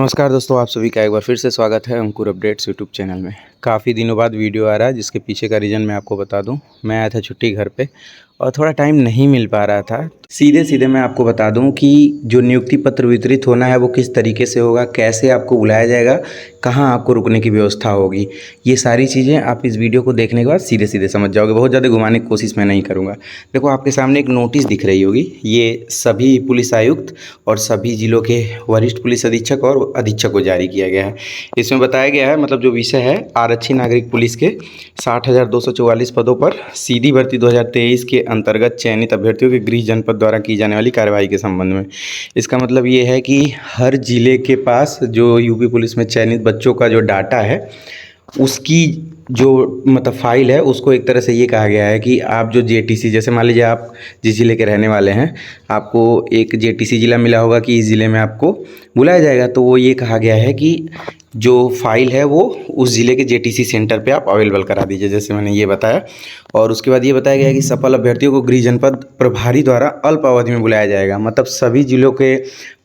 नमस्कार दोस्तों, आप सभी का एक बार फिर से स्वागत है अंकुर अपडेट्स यूट्यूब चैनल में। काफ़ी दिनों बाद वीडियो आ रहा है, जिसके पीछे का रीज़न मैं आपको बता दूं। मैं आया था छुट्टी घर पे और थोड़ा टाइम नहीं मिल पा रहा था। सीधे सीधे मैं आपको बता दूं कि जो नियुक्ति पत्र वितरित होना है वो किस तरीके से होगा, कैसे आपको बुलाया जाएगा, कहाँ आपको रुकने की व्यवस्था होगी, ये सारी चीज़ें आप इस वीडियो को देखने के बाद सीधे सीधे समझ जाओगे। बहुत ज़्यादा घुमाने की कोशिश मैं नहीं करूँगा। देखो, आपके सामने एक नोटिस दिख रही होगी। ये सभी पुलिस आयुक्त और सभी जिलों के वरिष्ठ पुलिस अधीक्षक और अधीक्षक को जारी किया गया है। इसमें बताया गया है, मतलब जो विषय है, आरक्षी नागरिक पुलिस के 60,244 पदों पर सीधी भर्ती 2023 के अंतर्गत चयनित अभ्यर्थियों के गृह जनपद द्वारा की जाने वाली कार्यवाही के संबंध में। इसका मतलब ये है कि हर जिले के पास जो यूपी पुलिस में चयनित बच्चों का जो डाटा है, उसकी जो मतलब फाइल है, उसको एक तरह से ये कहा गया है कि आप जो जेटीसी, जैसे मान लीजिए आप जिस ज़िले के रहने वाले हैं, आपको एक जेटीसी ज़िला मिला होगा कि इस ज़िले में आपको बुलाया जाएगा, तो वो ये कहा गया है कि जो फाइल है वो उस ज़िले के जेटीसी सेंटर पे आप अवेलेबल करा दीजिए, जैसे मैंने ये बताया। और उसके बाद ये बताया गया है कि सफल अभ्यर्थियों को गृह जनपद प्रभारी द्वारा अल्प अवधि में बुलाया जाएगा। मतलब सभी जिलों के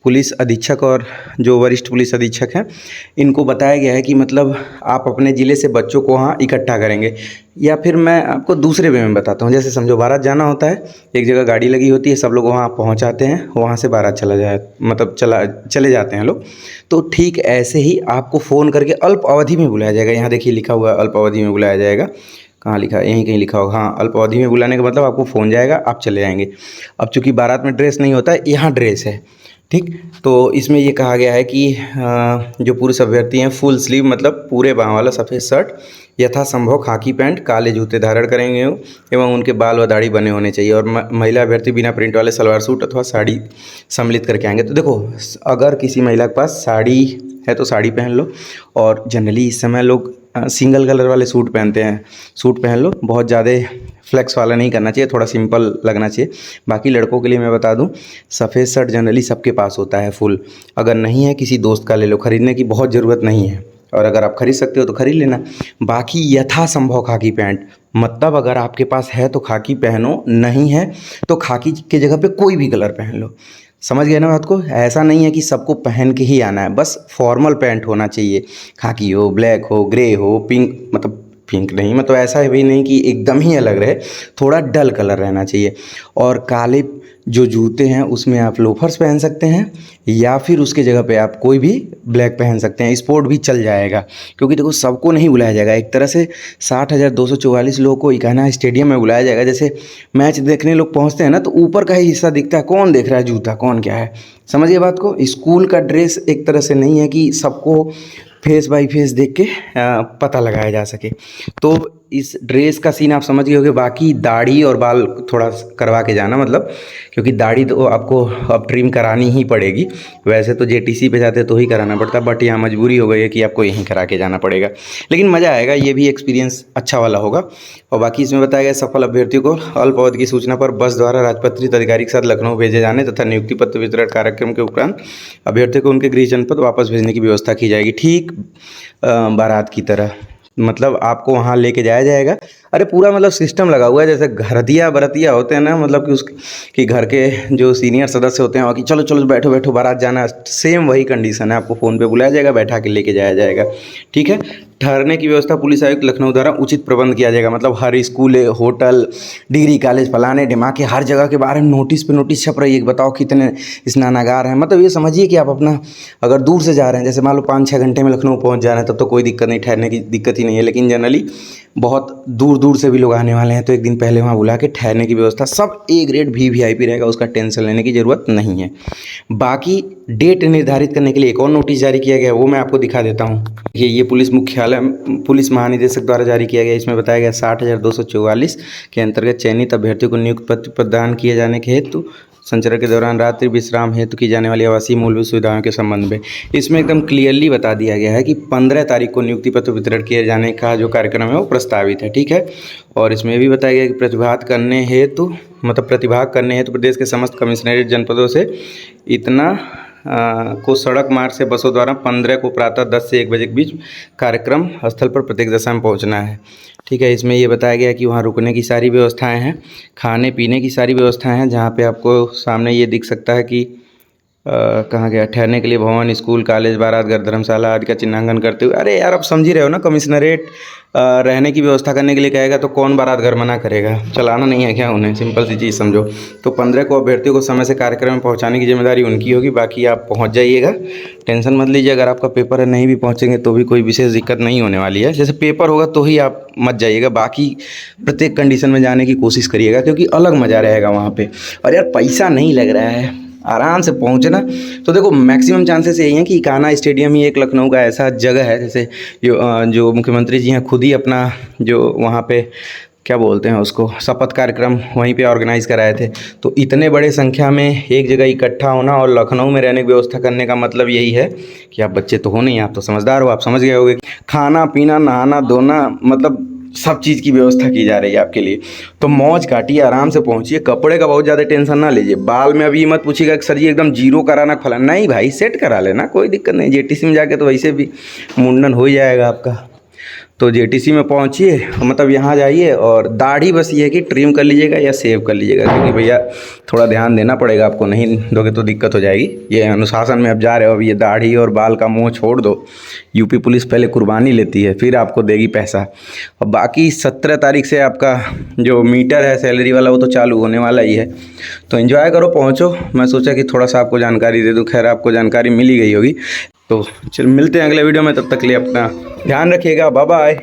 पुलिस अधीक्षक और जो वरिष्ठ पुलिस अधीक्षक हैं, इनको बताया गया है कि मतलब आप अपने ज़िले से बच्चों को वहाँ इकट्ठा करेंगे। या फिर मैं आपको दूसरे वे में बताता हूँ। जैसे समझो, बारात जाना होता है, एक जगह गाड़ी लगी होती है, सब लोग वहाँ पहुँचाते हैं, वहाँ से बारात चले जाते हैं लोग। तो ठीक ऐसे ही आपको फ़ोन करके अल्प अवधि में बुलाया जाएगा। यहाँ देखिए लिखा हुआ है, अल्प अवधि में बुलाया जाएगा। कहाँ लिखा है? यहीं कहीं लिखा होगा। हाँ, अल्प अवधि में बुलाने का मतलब आपको फ़ोन जाएगा, आप चले जाएंगे। अब चूंकि बारात में ड्रेस नहीं होता है, यहाँ ड्रेस है, ठीक। तो इसमें ये कहा गया है कि जो पुरुष अभ्यर्थी हैं, फुल स्लीव मतलब पूरे बाँह वाला सफ़ेद शर्ट, यथासंभव खाकी पैंट, काले जूते धारण करेंगे एवं उनके बाल व दाढ़ी बने होने चाहिए। और महिला अभ्यर्थी बिना प्रिंट वाले सलवार सूट अथवा साड़ी सम्मिलित करके आएंगे। तो देखो, अगर किसी महिला के पास साड़ी है तो साड़ी पहन लो, और जनरली इस समय लोग सिंगल कलर वाले सूट पहनते हैं, सूट पहन लो। बहुत ज़्यादा फ्लेक्स वाला नहीं करना चाहिए, थोड़ा सिंपल लगना चाहिए। बाकी लड़कों के लिए मैं बता दूं, सफ़ेद शर्ट जनरली सबके पास होता है फुल। अगर नहीं है, किसी दोस्त का ले लो, ख़रीदने की बहुत ज़रूरत नहीं है। और अगर आप खरीद सकते हो तो खरीद लेना। बाकी यथासंभव खाकी पैंट, मतलब अगर आपके पास है तो खाकी पहनो, नहीं है तो खाकी के जगह पे कोई भी कलर पहन लो। समझ गए ना बात को? ऐसा नहीं है कि सबको पहन के ही आना है, बस फॉर्मल पैंट होना चाहिए। खाकी हो, ब्लैक हो, ग्रे हो, पिंक, मतलब पिंक नहीं, मतलब ऐसा भी नहीं कि एकदम ही अलग रहे, थोड़ा डल कलर रहना चाहिए। और काले जो जूते हैं उसमें आप लोफर्स पहन सकते हैं, या फिर उसके जगह पे आप कोई भी ब्लैक पहन सकते हैं, स्पोर्ट भी चल जाएगा। क्योंकि देखो, सबको नहीं बुलाया जाएगा। एक तरह से 60,244 लोगों को इकाना स्टेडियम में बुलाया जाएगा। जैसे मैच देखने लोग पहुंचते हैं ना, तो ऊपर का ही हिस्सा दिखता है, कौन देख रहा है जूता, कौन क्या है। समझिए बात को। स्कूल का ड्रेस एक तरह से नहीं है कि सबको फेस बाय फेस देख के पता लगाया जा सके। तो इस ड्रेस का सीन आप समझ गए होंगे। बाकी दाढ़ी और बाल थोड़ा करवा के जाना, मतलब क्योंकि दाढ़ी तो आपको अब ट्रिम करानी ही पड़ेगी। वैसे तो जेटीसी पे जाते तो ही कराना पड़ता, बट यहाँ मजबूरी हो गई है कि आपको यहीं करा के जाना पड़ेगा। लेकिन मज़ा आएगा, ये भी एक्सपीरियंस अच्छा वाला होगा। और बाकी इसमें बताया गया, सफल अभ्यर्थियों को अल्प अवधि की सूचना पर बस द्वारा राजपत्रित अधिकारी के साथ लखनऊ भेजे जाने तथा नियुक्ति पत्र वितरण कार्यक्रम के उपरांत अभ्यर्थियों को उनके गृह जनपद वापस भेजने की व्यवस्था की जाएगी। ठीक बारात की तरह, मतलब आपको वहाँ लेके जाया जाएगा। अरे पूरा मतलब सिस्टम लगा हुआ है, जैसे घरतिया बरतिया होते हैं ना, मतलब कि कि घर के जो सीनियर सदस्य होते हैं और कि चलो चलो बैठो बैठो बारात जाना, सेम वही कंडीशन है। आपको फ़ोन पे बुलाया जाएगा, बैठा के लेके जाया जाएगा, ठीक है। ठहरने की व्यवस्था पुलिस आयुक्त लखनऊ द्वारा उचित प्रबंध किया जाएगा। मतलब हर स्कूल, होटल, डिग्री कॉलेज, फलाने ढिमाके, हर जगह के बारे में नोटिस पे नोटिस छप रही है कि बताओ कितने स्नानागार हैं। मतलब ये समझिए कि आप अपना अगर दूर से जा रहे हैं, जैसे मान लो 5-6 घंटे में लखनऊ पहुंच जा रहे हैं, तब तो कोई दिक्कत नहीं, ठहरने की दिक्कत ही नहीं है। लेकिन जनरली बहुत दूर दूर से भी लोग आने वाले हैं, तो एक दिन पहले वहाँ बुला के ठहरने की व्यवस्था सब ए ग्रेड VIP रहेगा, उसका टेंशन लेने की ज़रूरत नहीं है। बाकी डेट निर्धारित करने के लिए एक और नोटिस जारी किया गया है, वो मैं आपको दिखा देता हूँ। ये पुलिस मुख्यालय, पुलिस महानिदेशक द्वारा जारी किया गया। इसमें बताया गया 60,244 के अंतर्गत चयनित अभ्यर्थियों को नियुक्ति पत्र प्रदान किए जाने के हेतु संचरण के दौरान रात्रि विश्राम हेतु की जाने वाली आवासीय मूलभूत सुविधाओं के संबंध में इसमें एकदम क्लियरली बता दिया गया है कि 15 तारीख को नियुक्ति पत्र वितरण किए जाने का जो कार्यक्रम है वो प्रस्तावित है, ठीक है। और इसमें भी बताया गया कि प्रतिभाग करने हेतु प्रदेश के समस्त कमिश्नरेट जनपदों से इतना को सड़क मार्ग से बसों द्वारा 15 को प्रातः 10 से 1 बजे के बीच कार्यक्रम स्थल पर प्रत्येक दशा में पहुंचना है, ठीक है। इसमें ये बताया गया कि वहाँ रुकने की सारी व्यवस्थाएं हैं, खाने पीने की सारी व्यवस्थाएं हैं। जहाँ पे आपको सामने ये दिख सकता है कि कहाँ गया, ठहरने के लिए भवन, स्कूल, कॉलेज, बारात घर, धर्मशाला आदि का चिन्हांकन करते हुए। अरे यार, आप समझ ही रहे हो ना, कमिश्नरेट रहने की व्यवस्था करने के लिए कहेगा तो कौन बारात घर मना करेगा? चलाना नहीं है क्या उन्हें? सिंपल सी चीज़ समझो। तो 15 को अभ्यर्थियों को समय से कार्यक्रम में पहुंचाने की जिम्मेदारी उनकी होगी। बाकी आप पहुंच जाइएगा, टेंशन मत लीजिए। अगर आपका पेपर है, नहीं भी पहुंचेंगे तो भी कोई विशेष दिक्कत नहीं होने वाली है। जैसे पेपर होगा तो ही आप मत जाइएगा, बाकी प्रत्येक कंडीशन में जाने की कोशिश करिएगा, क्योंकि अलग मज़ा रहेगा वहाँ पे। और यार, पैसा नहीं लग रहा है, आराम से पहुँचे ना। तो देखो, मैक्सिमम चांसेस यही हैं कि इकाना स्टेडियम ही एक लखनऊ का ऐसा जगह है, जैसे जो मुख्यमंत्री जी हैं खुद ही अपना जो वहाँ पे क्या बोलते हैं उसको, शपथ कार्यक्रम वहीं पे ऑर्गेनाइज़ कराए थे। तो इतने बड़े संख्या में एक जगह इकट्ठा होना और लखनऊ में रहने की व्यवस्था करने का मतलब यही है कि आप बच्चे तो हो नहीं, आप तो समझदार हो, आप समझ गए होगे। खाना पीना, नहाना धोना, मतलब सब चीज़ की व्यवस्था की जा रही है आपके लिए। तो मौज काटिए, आराम से पहुंचिए। कपड़े का बहुत ज़्यादा टेंशन ना लीजिए। बाल में अभी मत पूछिएगा कि सर जी एकदम जीरो कराना फलाना, नहीं भाई, सेट करा लेना, कोई दिक्कत नहीं। जेटीसी में जाके तो वैसे भी मुंडन हो ही जाएगा आपका। तो जेटीसी में पहुंचिए, मतलब यहाँ जाइए, और दाढ़ी बस ये है कि ट्रिम कर लीजिएगा या सेव कर लीजिएगा, क्योंकि भैया थोड़ा ध्यान देना पड़ेगा आपको, नहीं दोगे तो दिक्कत हो जाएगी। ये अनुशासन में अब जा रहे हो, अब ये दाढ़ी और बाल का मोह छोड़ दो। यूपी पुलिस पहले कुर्बानी लेती है, फिर आपको देगी पैसा। और बाकी 17 तारीख से आपका जो मीटर है सैलरी वाला, वो तो चालू होने वाला ही है। तो एंजॉय करो, पहुँचो। मैं सोचा कि थोड़ा सा आपको जानकारी दे दूँ, खैर आपको जानकारी मिल ही गई होगी। तो चल मिलते हैं अगले वीडियो में, तब तक के लिए अपना ध्यान रखिएगा, बाय बाय।